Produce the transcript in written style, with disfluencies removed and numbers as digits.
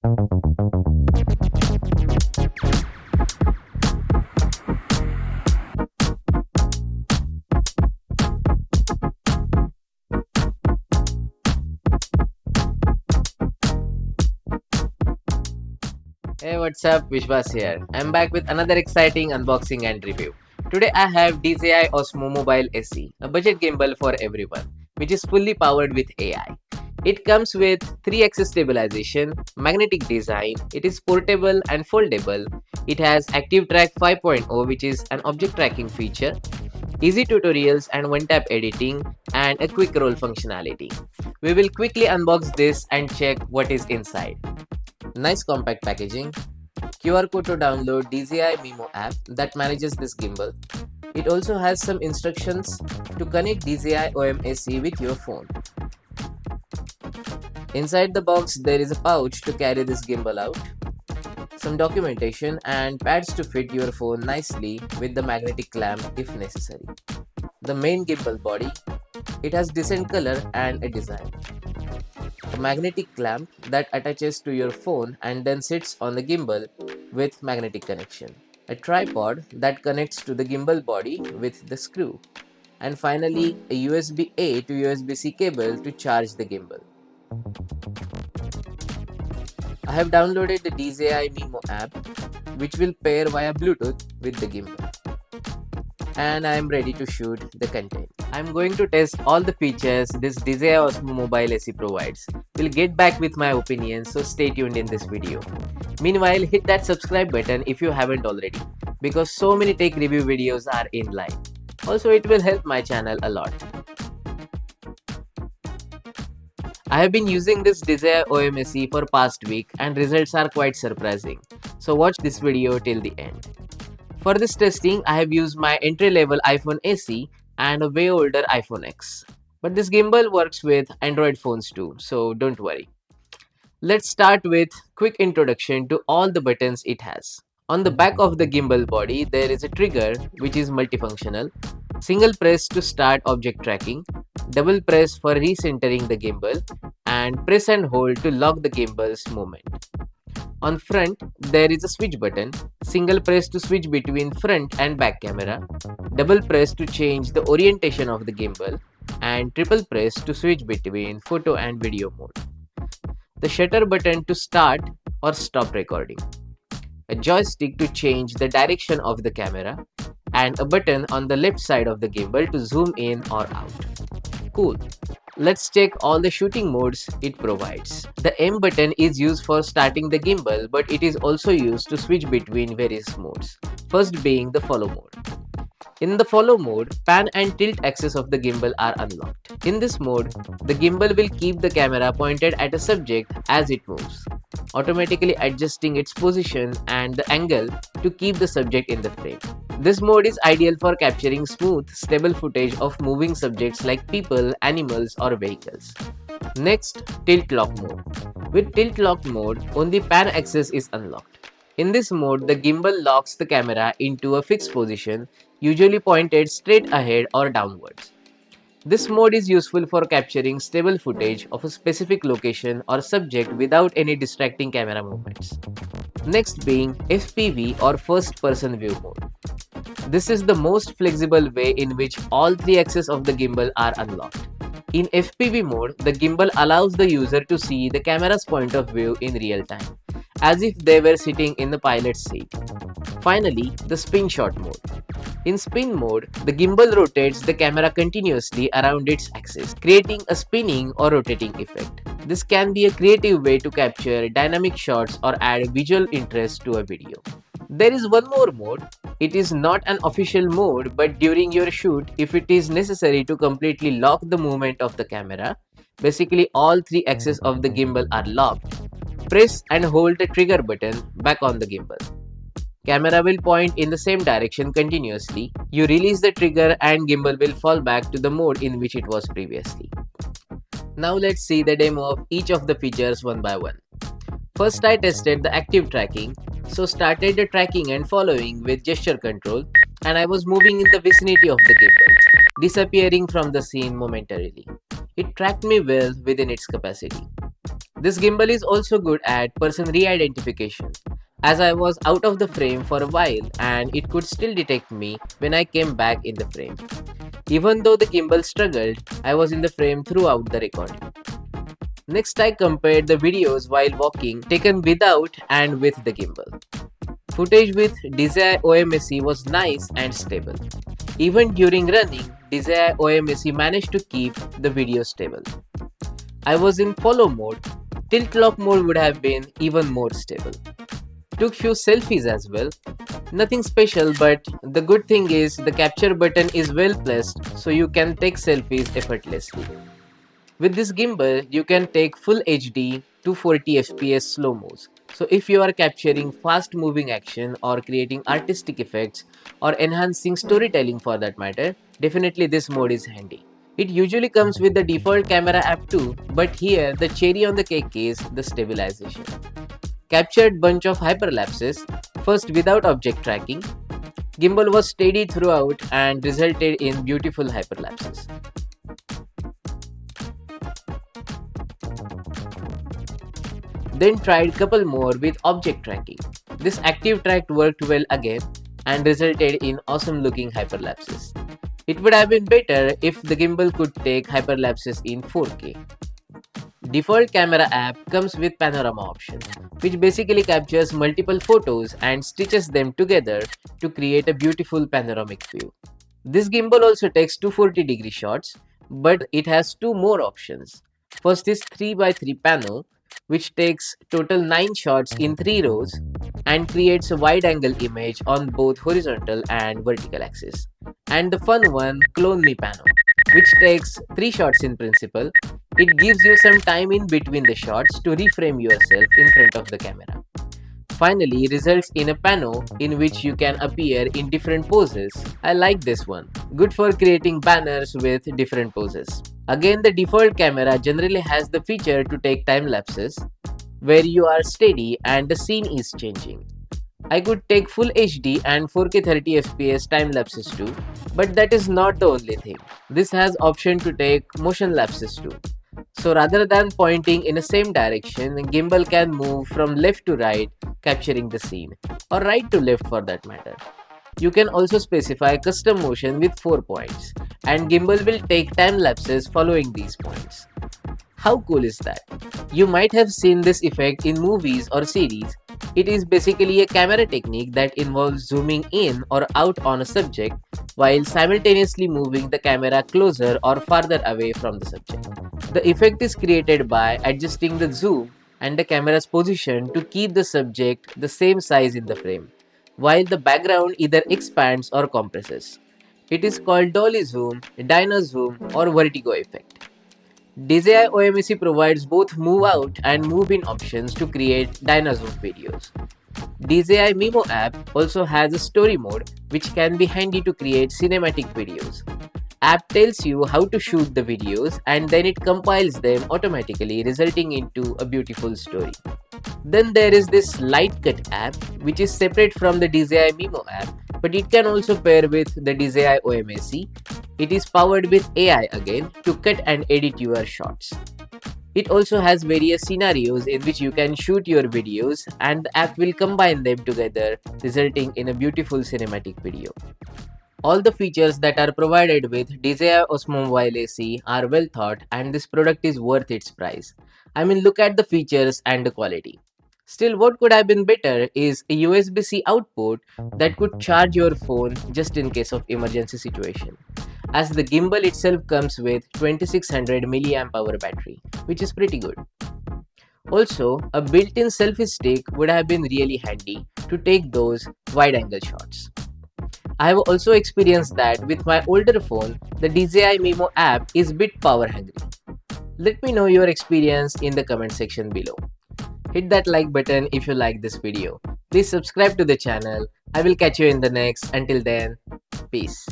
Hey, what's up? Vishwas here. I'm back with another exciting unboxing and review. Today I have DJI OSMO Mobile SE, a budget gimbal for everyone, which is fully powered with AI. It comes with 3-axis stabilization, magnetic design, it is portable and foldable, it has Active Track 5.0 which is an object tracking feature, easy tutorials and one-tap editing, and a quick roll functionality. We will quickly unbox this and check what is inside. Nice compact packaging, QR code to download DJI Mimo app that manages this gimbal. It also has some instructions to connect DJI OSMO SE with your phone. Inside the box there is a pouch to carry this gimbal out, some documentation and pads to fit your phone nicely with the magnetic clamp if necessary. The main gimbal body, it has decent color and a design. A magnetic clamp that attaches to your phone and then sits on the gimbal with magnetic connection. A tripod that connects to the gimbal body with the screw. And finally, a USB-A to USB-C cable to charge the gimbal. I have downloaded the DJI Mimo app, which will pair via Bluetooth with the gimbal. And I am ready to shoot the content. I am going to test all the features this DJI OSMO Mobile SE provides. We'll get back with my opinion, so stay tuned in this video. Meanwhile, hit that subscribe button if you haven't already, because so many tech review videos are in line. Also, it will help my channel a lot. I have been using this DJI OSMO SE for past week and results are quite surprising. So watch this video till the end. For this testing, I have used my entry-level iPhone SE and a way older iPhone X. But this gimbal works with Android phones too, so don't worry. Let's start with quick introduction to all the buttons it has. On the back of the gimbal body, there is a trigger which is multifunctional. Single press to start object tracking, double press for recentering the gimbal, and press and hold to lock the gimbal's movement. On front, there is a switch button, single press to switch between front and back camera, double press to change the orientation of the gimbal, and triple press to switch between photo and video mode. The shutter button to start or stop recording, a joystick to change the direction of the camera, and a button on the left side of the gimbal to zoom in or out. Cool. Let's check all the shooting modes it provides. The M button is used for starting the gimbal, but it is also used to switch between various modes, first being the follow mode. In the follow mode, pan and tilt axis of the gimbal are unlocked. In this mode, the gimbal will keep the camera pointed at a subject as it moves, automatically adjusting its position and the angle to keep the subject in the frame. This mode is ideal for capturing smooth, stable footage of moving subjects like people, animals, or vehicles. Next, tilt lock mode. With tilt lock mode, only pan axis is unlocked. In this mode, the gimbal locks the camera into a fixed position, usually pointed straight ahead or downwards. This mode is useful for capturing stable footage of a specific location or subject without any distracting camera movements. Next being FPV or first person view mode. This is the most flexible way in which all 3 axes of the gimbal are unlocked. In FPV mode, the gimbal allows the user to see the camera's point of view in real time, as if they were sitting in the pilot's seat. Finally, the spin shot mode. In spin mode, the gimbal rotates the camera continuously around its axis, creating a spinning or rotating effect. This can be a creative way to capture dynamic shots or add visual interest to a video. There is one more mode. It is not an official mode, but during your shoot, if it is necessary to completely lock the movement of the camera, basically all 3 axes of the gimbal are locked, press and hold the trigger button back on the gimbal. Camera will point in the same direction continuously. You release the trigger and gimbal will fall back to the mode in which it was previously. Now let's see the demo of each of the features one by one. First, I tested the active tracking, so started the tracking and following with gesture control, and I was moving in the vicinity of the gimbal, disappearing from the scene momentarily. It tracked me well within its capacity. This gimbal is also good at person re-identification, as I was out of the frame for a while and it could still detect me when I came back in the frame. Even though the gimbal struggled, I was in the frame throughout the recording. Next, I compared the videos while walking taken without and with the gimbal. Footage with DJI OMSE was nice and stable. Even during running, DJI OMSE managed to keep the video stable. I was in follow mode. Tilt lock mode would have been even more stable. Took few selfies as well. Nothing special, but the good thing is the capture button is well placed so you can take selfies effortlessly. With this gimbal, you can take full HD 240 fps slow-mos. So if you are capturing fast-moving action or creating artistic effects or enhancing storytelling for that matter, definitely this mode is handy. It usually comes with the default camera app too, but here the cherry on the cake is the stabilization. Captured bunch of hyperlapses, first without object tracking. Gimbal was steady throughout and resulted in beautiful hyperlapses. Then tried couple more with object tracking. This active track worked well again and resulted in awesome looking hyperlapses. It would have been better if the gimbal could take hyperlapses in 4K. Default camera app comes with panorama option, which basically captures multiple photos and stitches them together to create a beautiful panoramic view. This gimbal also takes 240-degree shots, but it has two more options. First is 3x3 pano, which takes total 9 shots in 3 rows and creates a wide angle image on both horizontal and vertical axis. And the fun one, Clone Me Pano, which takes 3 shots in principle. It gives you some time in between the shots to reframe yourself in front of the camera. Finally, results in a pano in which you can appear in different poses. I like this one. Good for creating banners with different poses. Again, the default camera generally has the feature to take time lapses where you are steady and the scene is changing. I could take full HD and 4K 30 fps time lapses too, but that is not the only thing. This has option to take motion lapses too. So rather than pointing in the same direction, gimbal can move from left to right, capturing the scene, or right to left for that matter. You can also specify custom motion with 4 points, and gimbal will take time lapses following these points. How cool is that? You might have seen this effect in movies or series. It is basically a camera technique that involves zooming in or out on a subject while simultaneously moving the camera closer or farther away from the subject. The effect is created by adjusting the zoom and the camera's position to keep the subject the same size in the frame, while the background either expands or compresses. It is called dolly zoom, dyno zoom, or vertigo effect. DJI OMSE provides both move out and move in options to create dyno-zoom videos. DJI Mimo app also has a story mode which can be handy to create cinematic videos. App tells you how to shoot the videos and then it compiles them automatically, resulting into a beautiful story. Then there is this Light Cut app which is separate from the DJI Mimo app, but it can also pair with the DJI OMSE. It is powered with AI again to cut and edit your shots. It also has various scenarios in which you can shoot your videos and the app will combine them together, resulting in a beautiful cinematic video. All the features that are provided with DJI OSMO Mobile SE are well thought and this product is worth its price. I mean, look at the features and the quality. Still, what could have been better is a USB-C output that could charge your phone just in case of emergency situation, as the gimbal itself comes with 2600 mAh battery, which is pretty good. Also, a built-in selfie stick would have been really handy to take those wide-angle shots. I have also experienced that with my older phone, the DJI Mimo app is bit power hungry. Let me know your experience in the comment section below. Hit that like button if you like this video. Please subscribe to the channel. I will catch you in the next. Until then, peace.